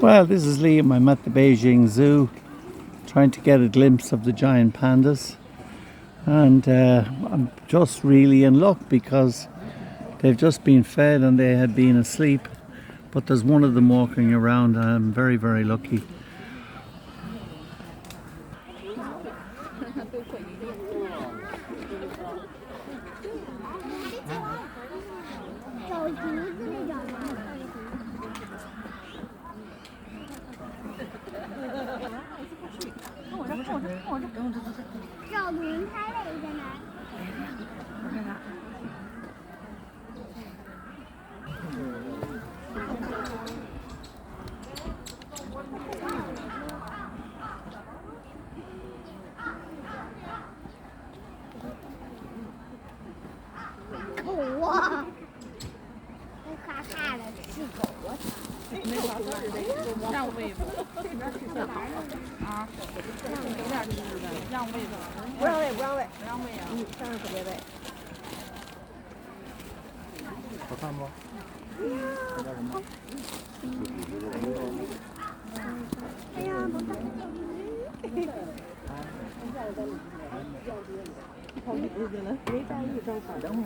Well, this is Liam. I'm at the Beijing Zoo trying to get a glimpse of the giant pandas. And I'm just really in luck because they've just been fed and they had been asleep. But there's one of them walking around and I'm very, very lucky.哇！那咔咔的是狗，我操！让位子，这边去特好啊！有点就是的，让位子，不让位，不让位，不让位啊！上面可别位。好看不？哎呀，没看没在意，正好。